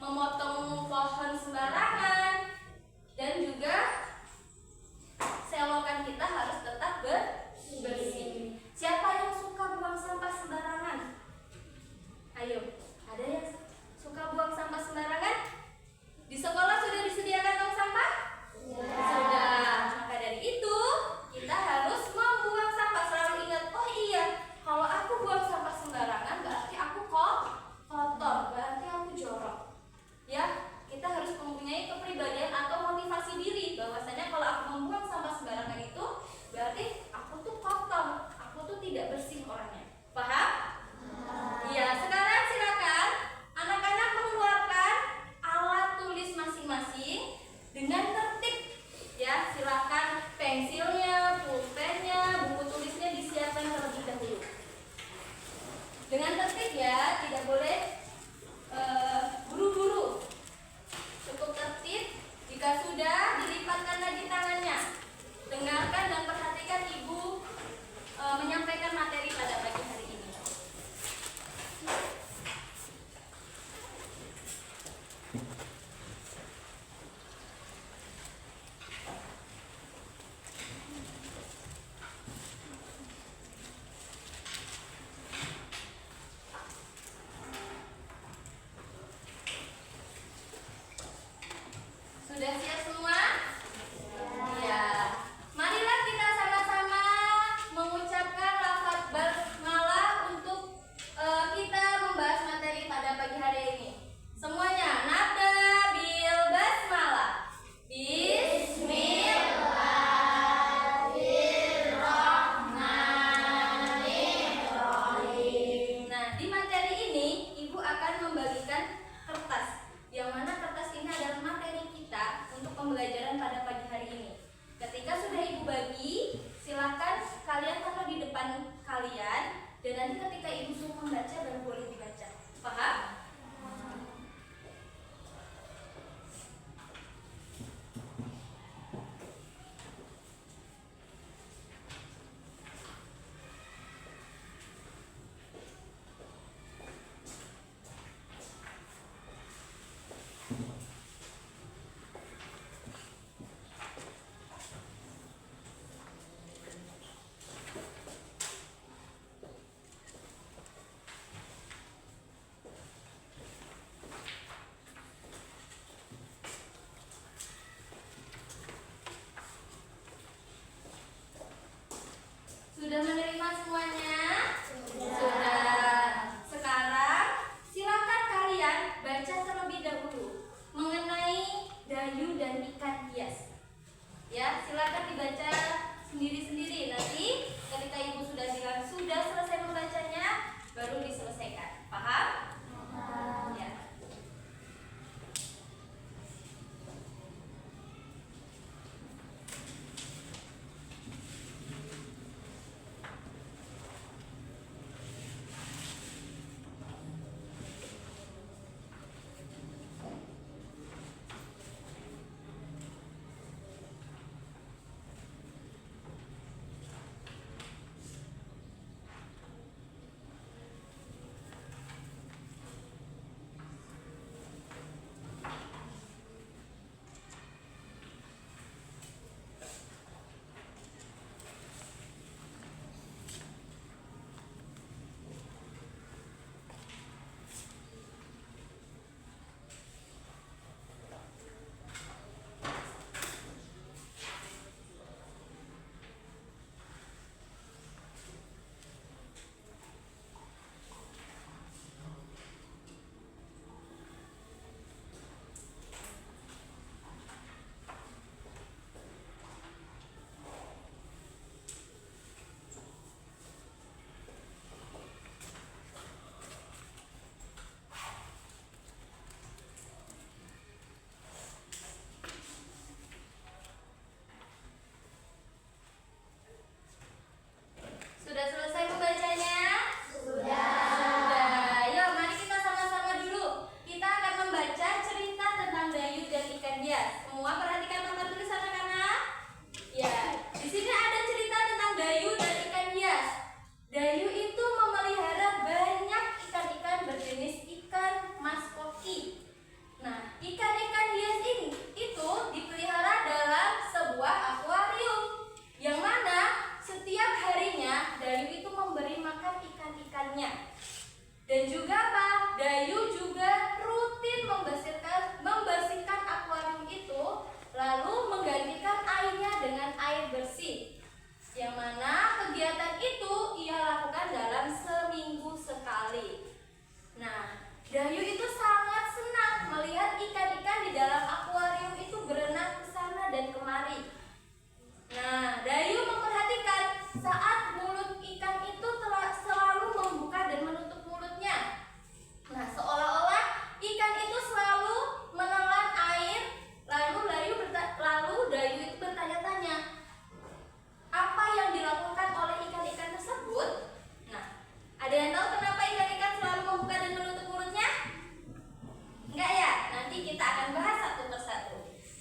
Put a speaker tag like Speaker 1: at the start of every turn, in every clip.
Speaker 1: memotong pohon sembarangan, dan juga selokan kita harus tetap bersih. Siapa yang suka buang sampah sembarangan? Ayo, ada yang suka buang sampah sembarangan? Di sekolah sudah disediakan tong sampah? Sudah. Maka dari itu, kita harus membuang sampah. Selalu ingat, oh iya, kalau aku buang sampah sembarangan berarti aku kotor, berarti aku jorok. Ya, kita harus mempunyai kepribadian atau motivasi diri bahwasanya kalau aku membuang sampah sembarangan itu berarti aku tuh kotor, aku tuh tidak bersih orangnya. Paham? Iya, sekarang silakan anak-anak mengeluarkan alat tulis masing-masing dengan tertib. Ya, silakan pensilnya, pulpennya, buku tulisnya disiapkan terlebih dahulu. Dengan tertib ya, tidak boleh buru-buru. Cukup tertib. Jika sudah, dilipatkan lagi tangannya. Dengarkan dan perhatikan ibu menyampaikan materi pada pagi hari ini. Sudah siap semua? Ya. Marilah kita sama-sama mengucapkan lafaz basmalah untuk kita membahas materi pada pagi hari ini. Semuanya, nabda bil basmalah. Bismillahirrahmanirrahim. Nah, di materi ini Ibu akan membagikan kertas, yang mana kertas ini adalah materi kita untuk pembelajaran pada pagi hari ini. Ketika sudah Ibu bagi, silakan kalian taruh di depan kalian, dan nanti ketika Ibu suruh membaca baru boleh dibaca. Paham? Sudah menerima semuanya? Sudah. Sekarang silakan kalian baca terlebih dahulu mengenai dayu dan ikan hias. Ya, silakan dibaca sendiri-sendiri. Nanti ketika Ibu sudah bilang sudah selesai membacanya, baru diselesaikan. Paham? Ya.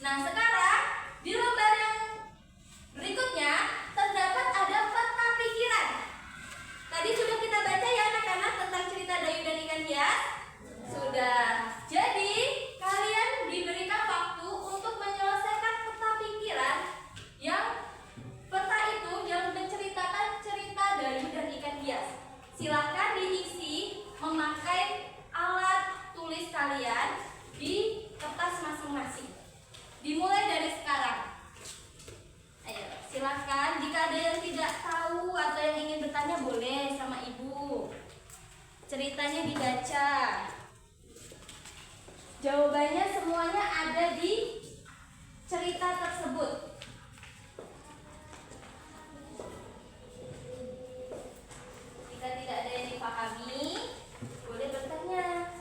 Speaker 1: Nah, sekarang di lembar yang berikutnya terdapat ada peta pikiran. Tadi sudah kita baca ya anak-anak tentang cerita Dayu dan ikan hias? Sudah. Jadi, kalian diberikan waktu untuk menyelesaikan peta pikiran yang peta itu yang menceritakan cerita Dayu dan ikan hias. Silahkan diisi memakai alat tulis kalian di kertas masing-masing. Dimulai dari sekarang. Ayo, silakan. Jika ada yang tidak tahu atau yang ingin bertanya boleh sama ibu. Ceritanya dibaca. Jawabannya semuanya ada di cerita tersebut. Jika tidak ada yang dipahami, boleh bertanya.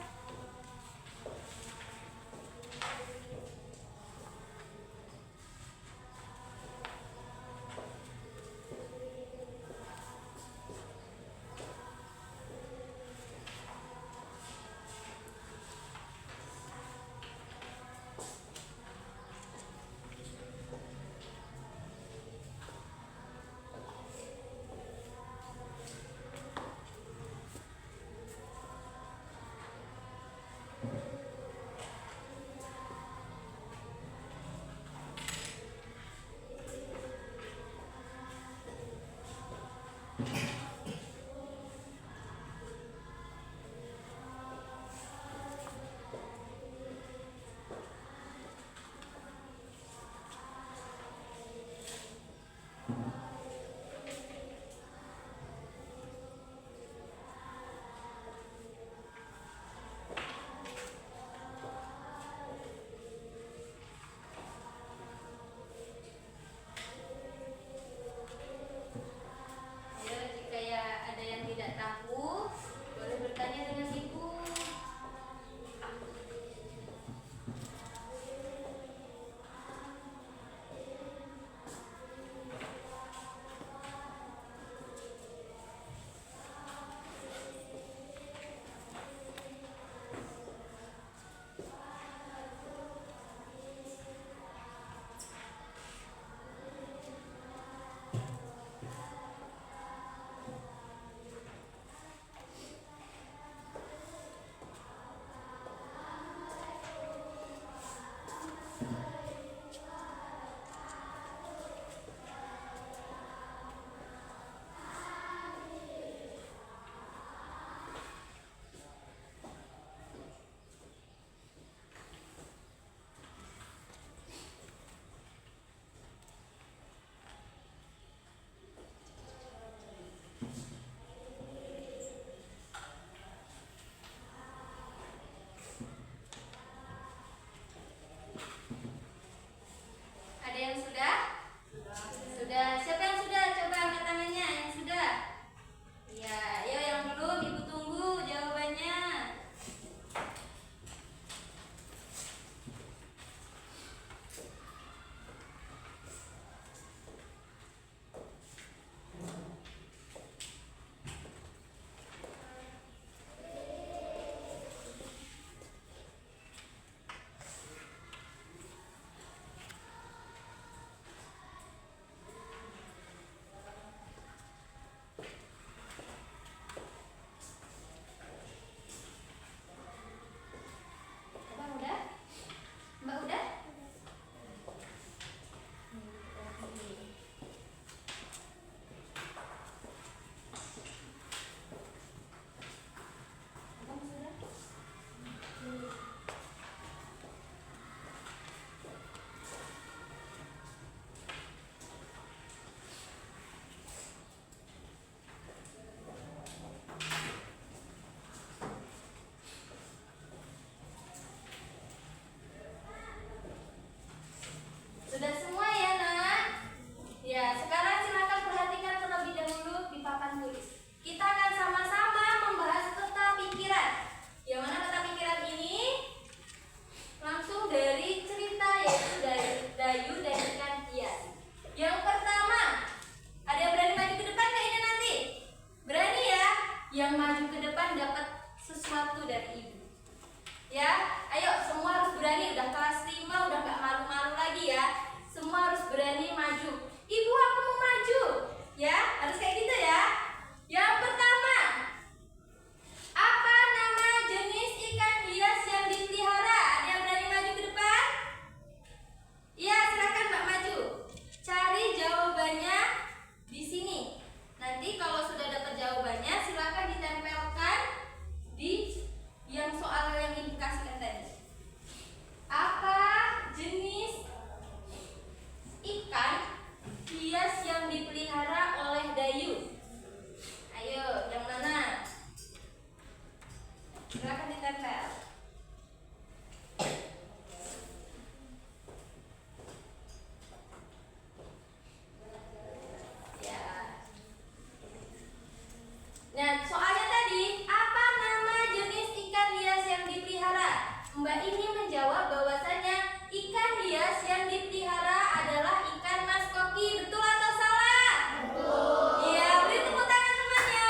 Speaker 1: Sony menjawab bahwasanya ikan hias yang dipelihara adalah ikan mas koki. Betul atau salah? Betul. Iya, beri tepuk tangan temannya.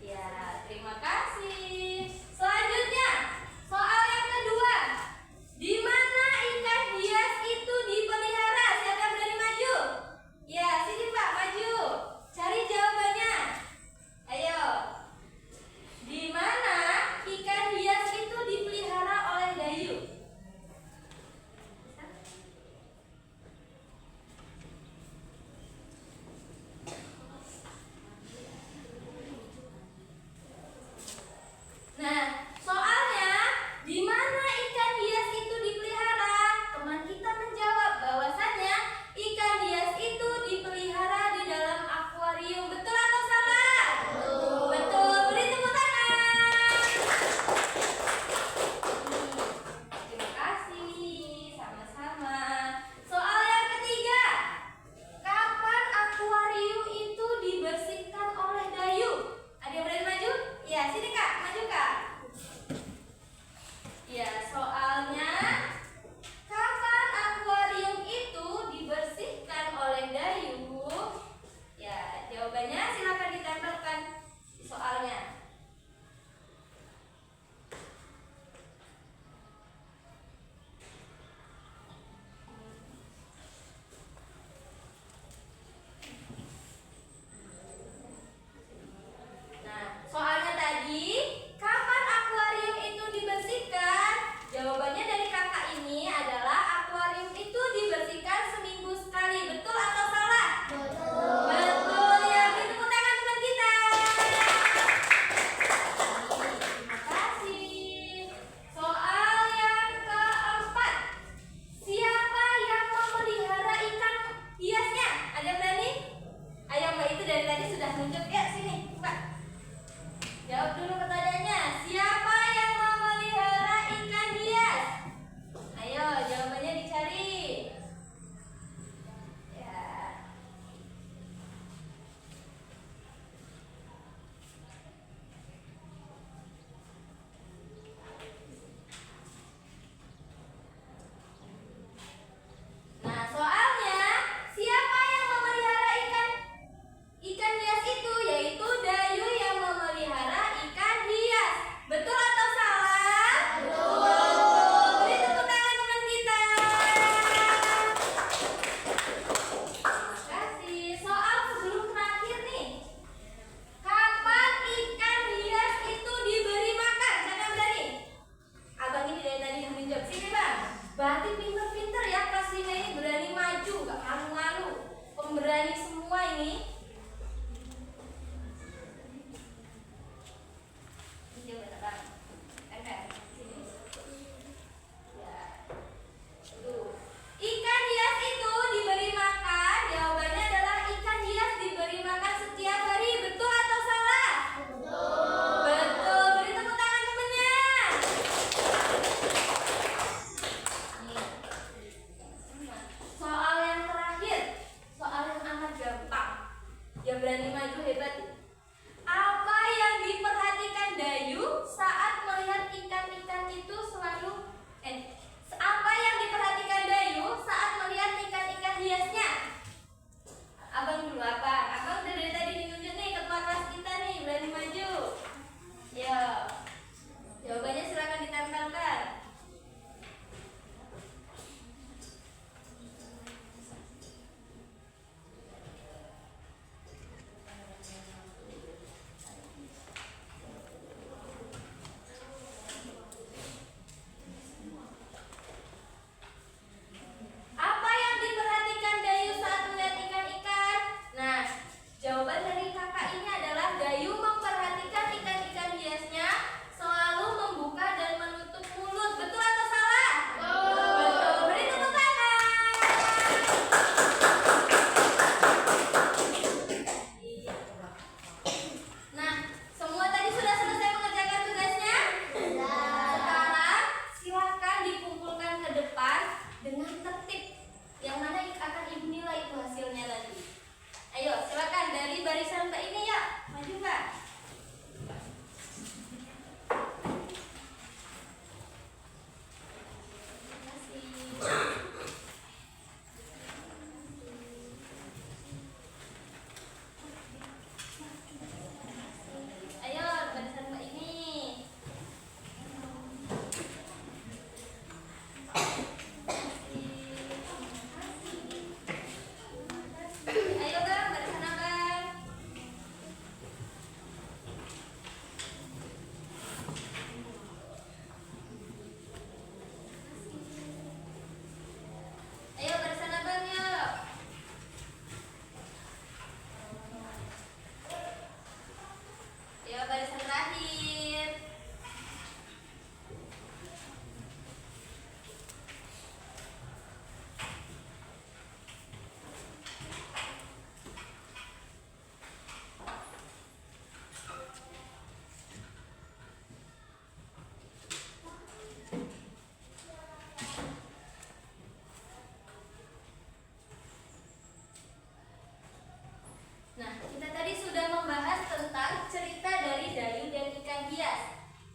Speaker 1: Ya, terima kasih. Selanjutnya, soal yang kedua. Di mana ikan hias itu dipelihara? Siapa yang berani maju? Ya, sini Pak, maju. Cari jawabannya. Ayo. Di mana ikan hias itu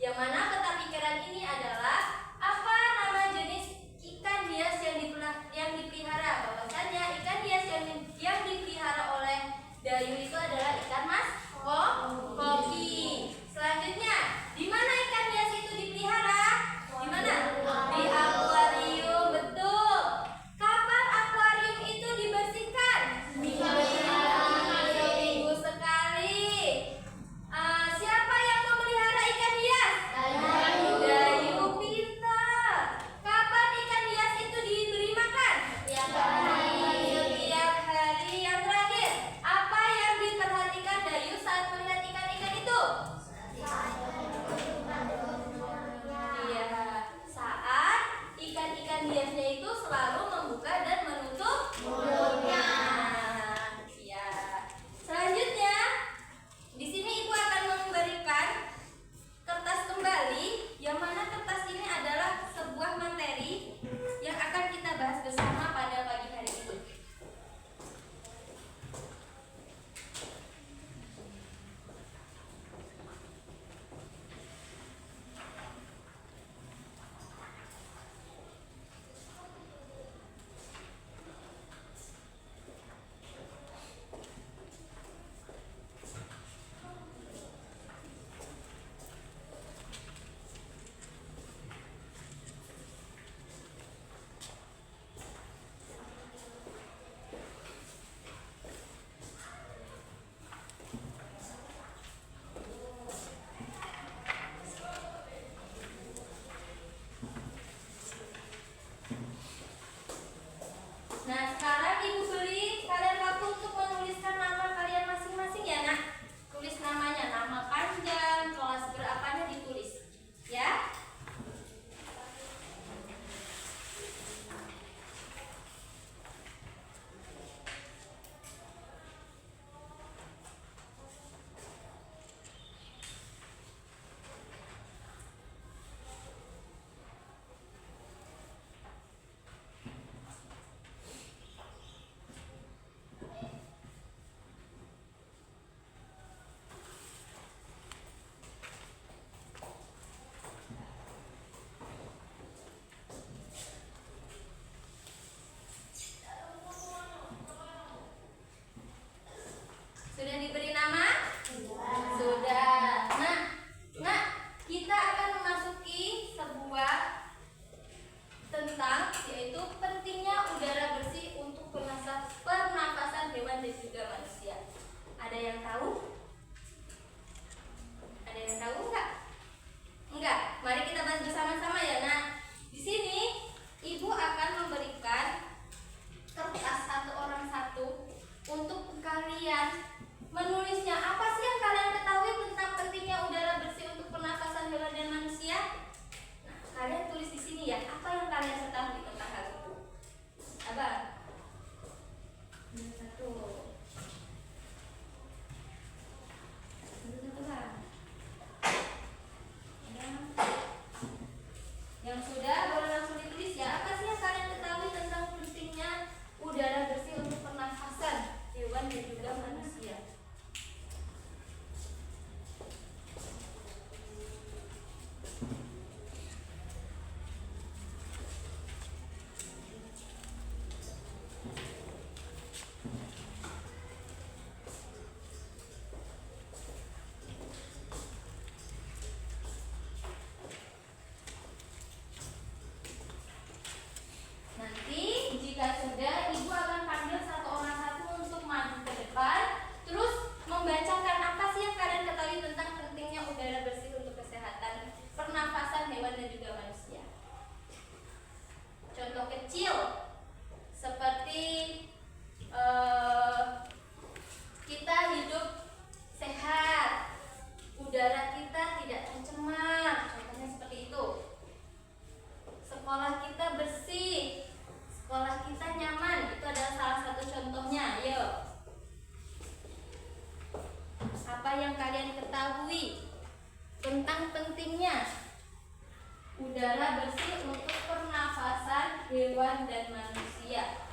Speaker 1: Yang mana peta pikiran ini adalah apa nama jenis ikan hias yang dipelihara. Bahwasanya ikan hias yang dipelihara oleh Dayu itu adalah ikan mas koki. Selanjutnya, di mana ikan hias itu dipelihara? Di mana? Di akuarium, betul. Kapan akuarium itu dibersihkan? Seminggu sekali. Siapa yang memelihara ikan hias? Dayu pintar. Kapan ikan hias itu diberi makan? Setiap hari. Yang terakhir, apa yang diperhatikan Dayu saat melihat ikan-ikan itu? Iya, saat ikan-ikan hiasnya itu selalu membuka dan menutup mulutnya. Iya. Selanjutnya, di sini Ibu akan memberikan kertas kembali, yang mana kertas ini adalah sebuah materi yang akan kita bahas bersama pada pagi hari ini. Nah, sekarang Ibu beri kalian waktu untuk menuliskan nama kalian masing-masing ya, Nak. Tulis namanya, nama panjang, kelas berapanya ditulis. Ya. Sudah diberi nama? Sudah. Nah, kita akan memasuki sebuah tentang, yaitu pentingnya udara bersih untuk pernafasan hewan dan juga manusia. Ada yang tahu? Ada yang tahu enggak? Enggak. Mari kita bahas bersama-sama ya, Nak. Di sini Ibu akan memberikan kertas satu orang satu untuk kalian menulisnya. Apa sih yang kalian ketahui tentang pentingnya udara bersih untuk pernafasan hewan dan manusia? Nah, kalian tulis di sini ya. Apa yang kalian ketahui tentang hal itu? Abang. Satu. Bang. Yang sudah boleh langsung ditulis ya. Apa sih yang kalian ketahui tentang pentingnya udara bersih untuk pernafasan hewan dan juga manusia? Nanti jika sudah, Ibu akan panggil satu orang satu untuk maju ke depan, terus membacakan apa sih yang kalian ketahui tentang pentingnya udara bersih untuk kesehatan pernafasan hewan dan juga manusia. Contoh kecil seperti kita hidup sehat, udara kita tidak tercemar, contohnya seperti itu. Sekolah kita bersih, sekolah kita nyaman, itu adalah salah satu contohnya. Ayo, apa yang kalian ketahui tentang pentingnya udara bersih untuk pernafasan hewan dan manusia?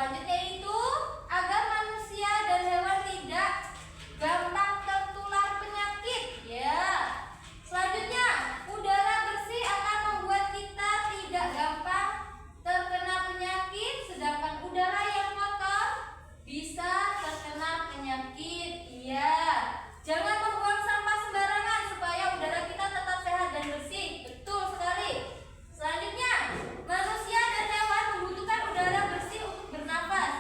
Speaker 1: Selanjutnya itu agar manusia dan hewan tidak gampang tertular penyakit. Ya. Selanjutnya, udara bersih akan membuat kita tidak gampang terkena penyakit, sedangkan udara yang kotor bisa terkena penyakit. Iya. Jangan membuang sampah sembarangan supaya udara kita tetap sehat dan bersih. Betul sekali. Selanjutnya, manusia dan hewan membutuhkan udara bersih untuk bernafas.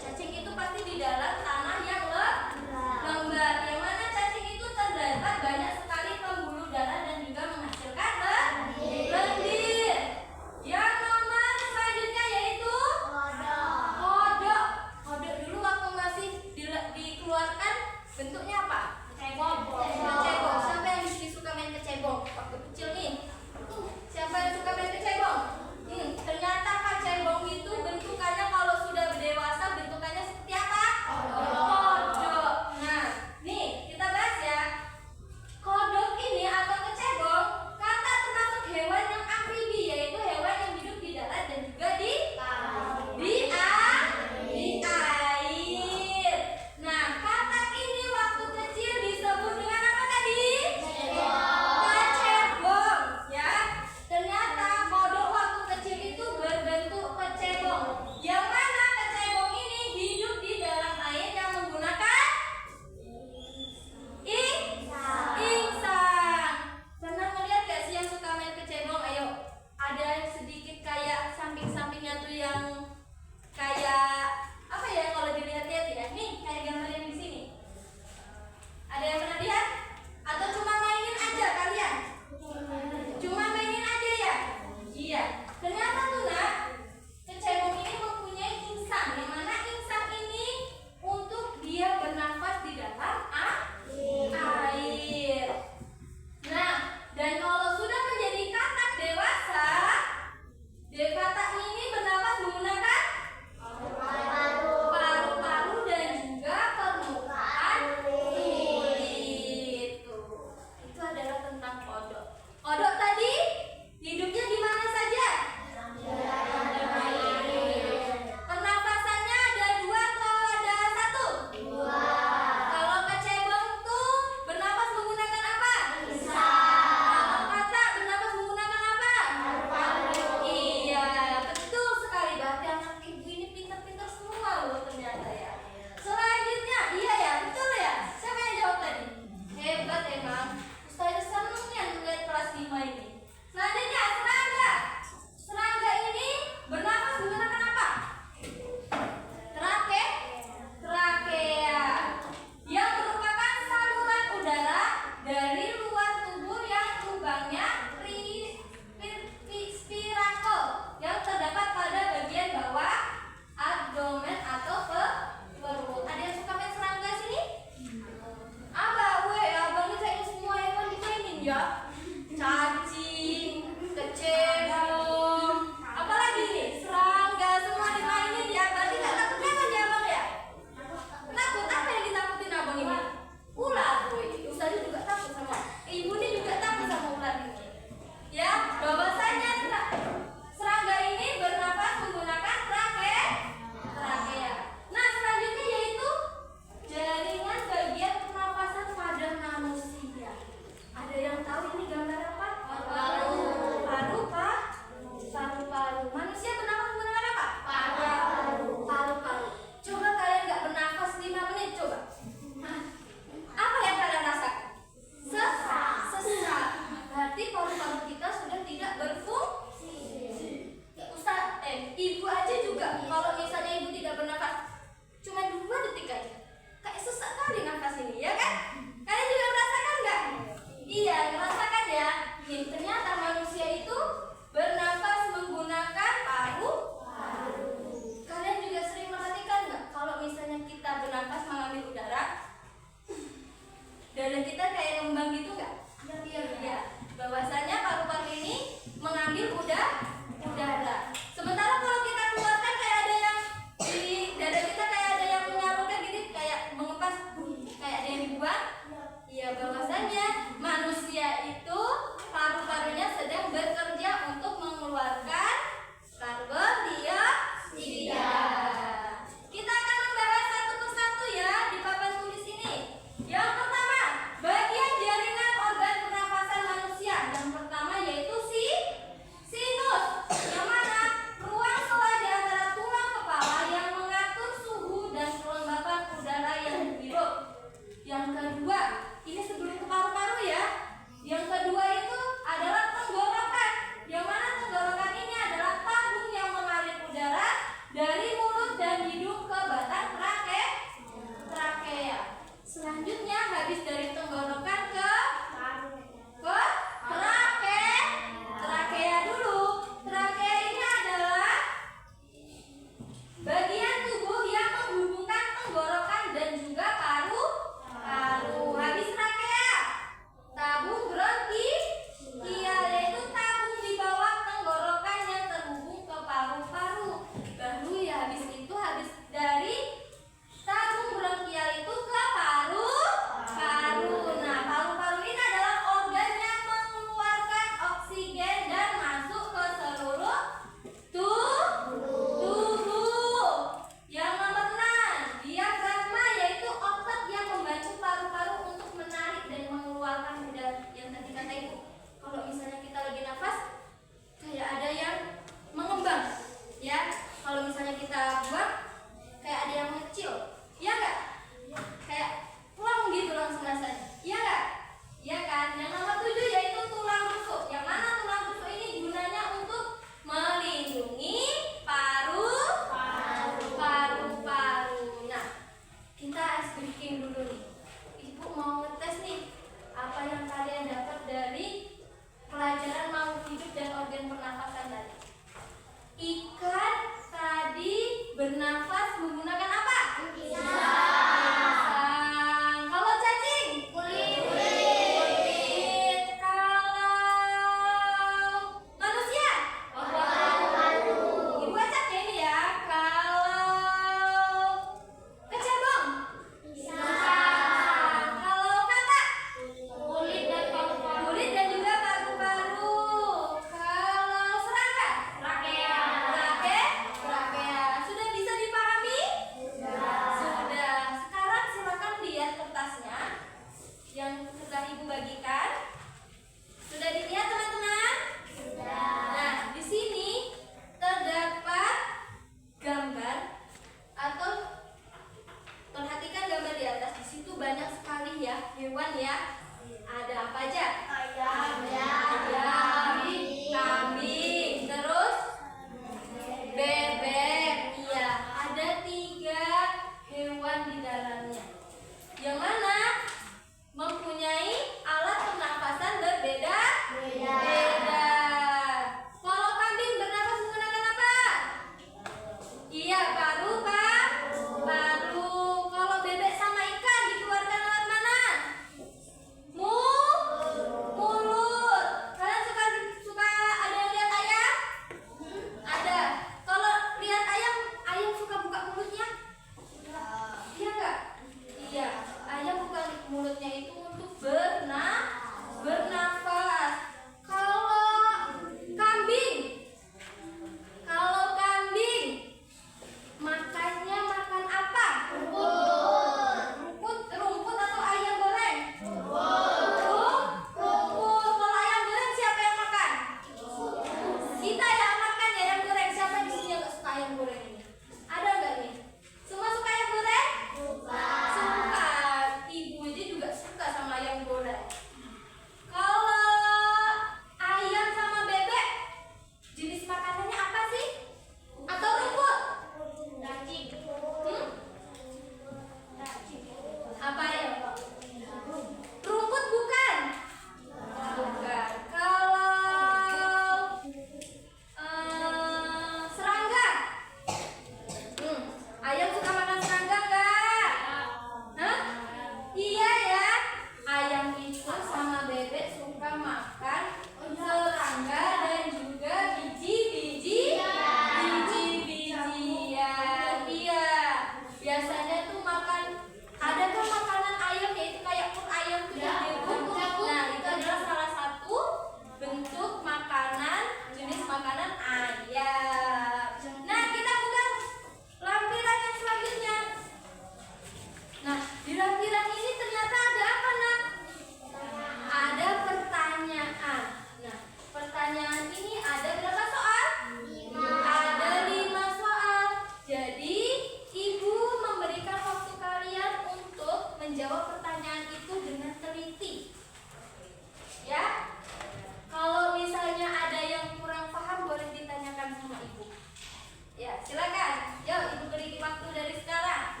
Speaker 1: Ya, silakan. Yuk, Ibu beri waktu dari sekarang.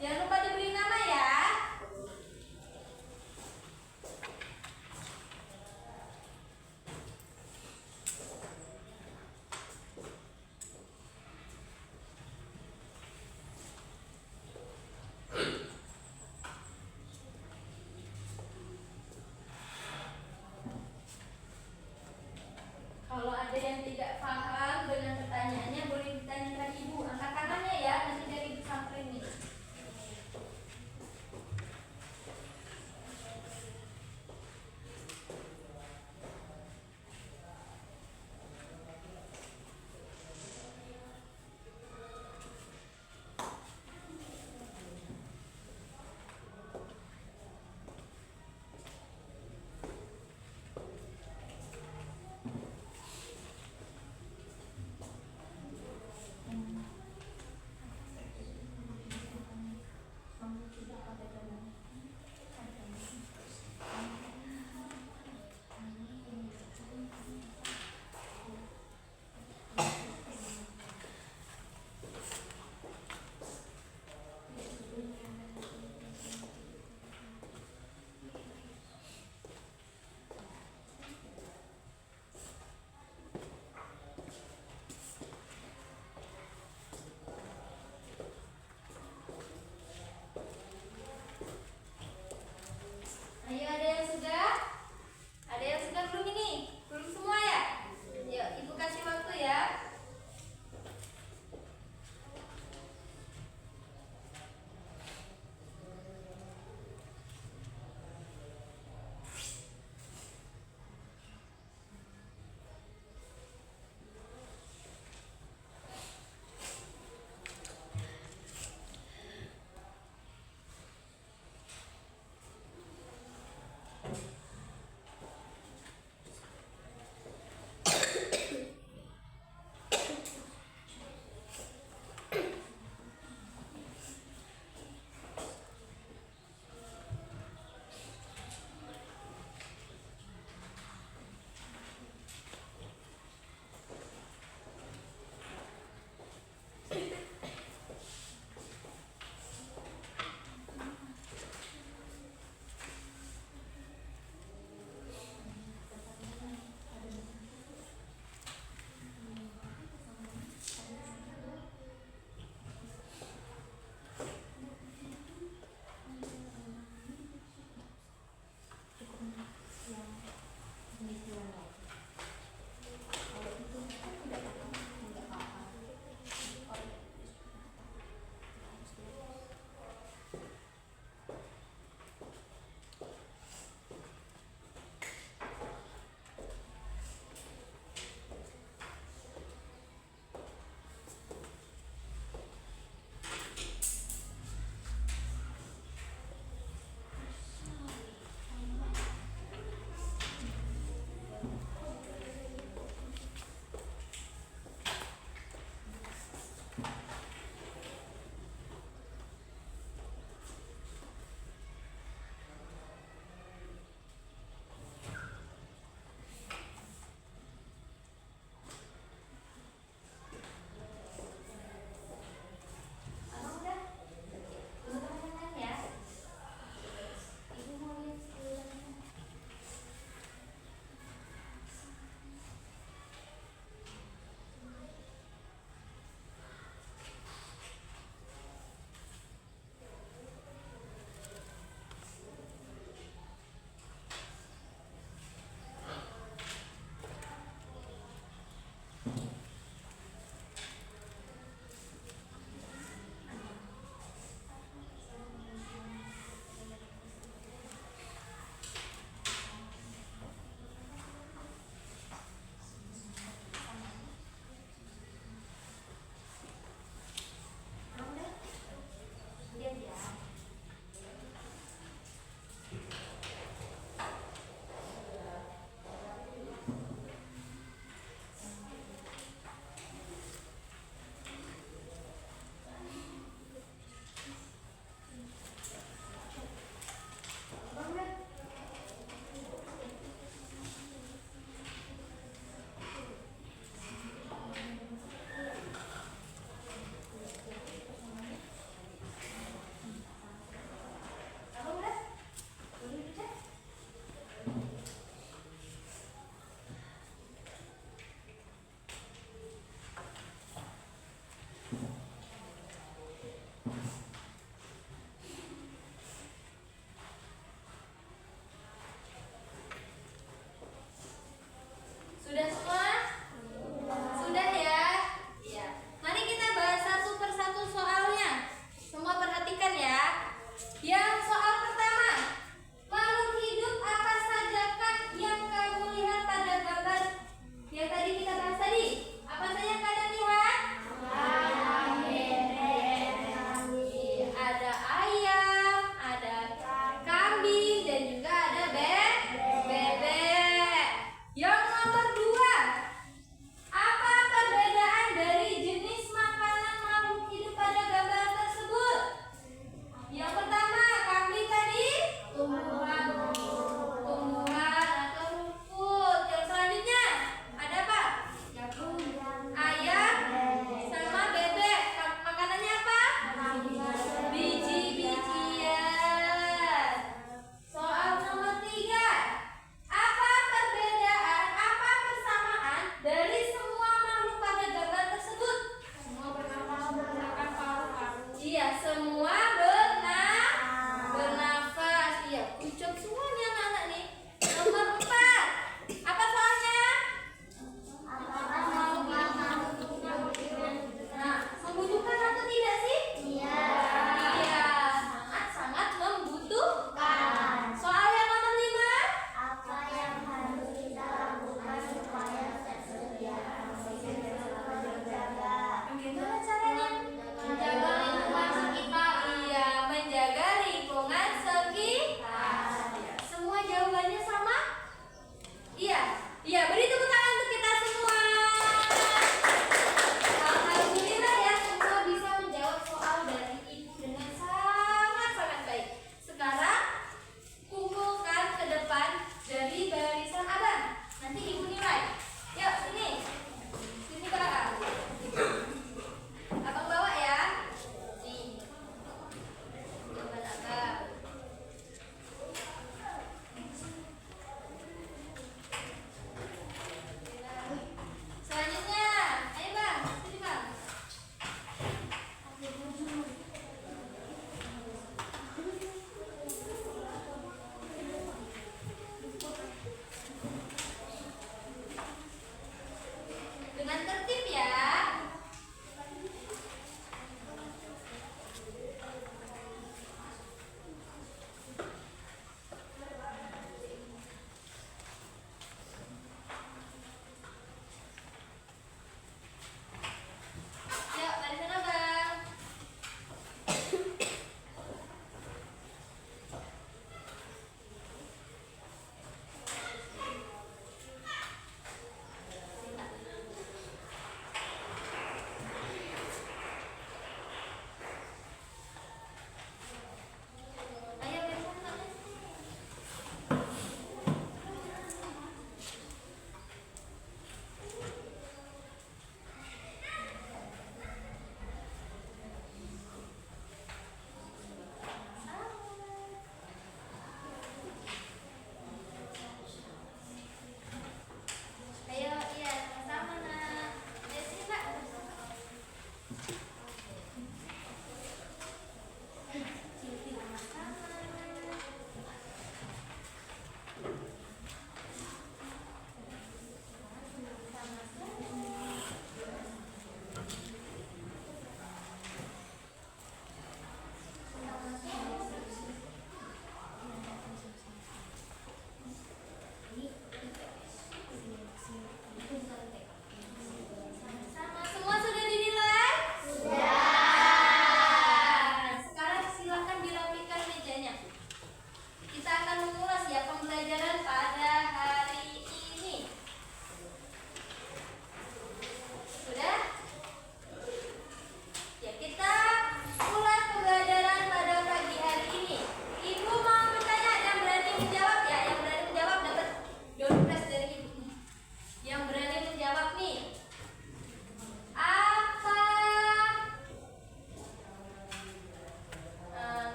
Speaker 1: Jangan lupa diberi nama ya. Kalau ada yang tidak paham dengan pertanyaannya boleh ditanyakan Ibu. Angkat tangannya ya, nanti dari Ibu samperin nih.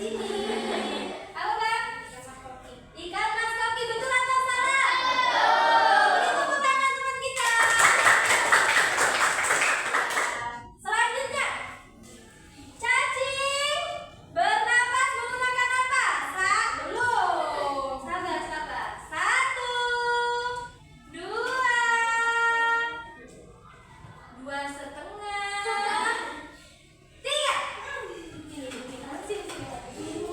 Speaker 1: sini. Apa bang? Ikan mas koki, betul atau salah? Beri tepuk tangan teman kita. Selanjutnya, cacing bernapas menggunakan apa? Belum. Sabar, sabar. 1, 2, 2,5, 3. Sini, sini.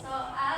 Speaker 1: Soal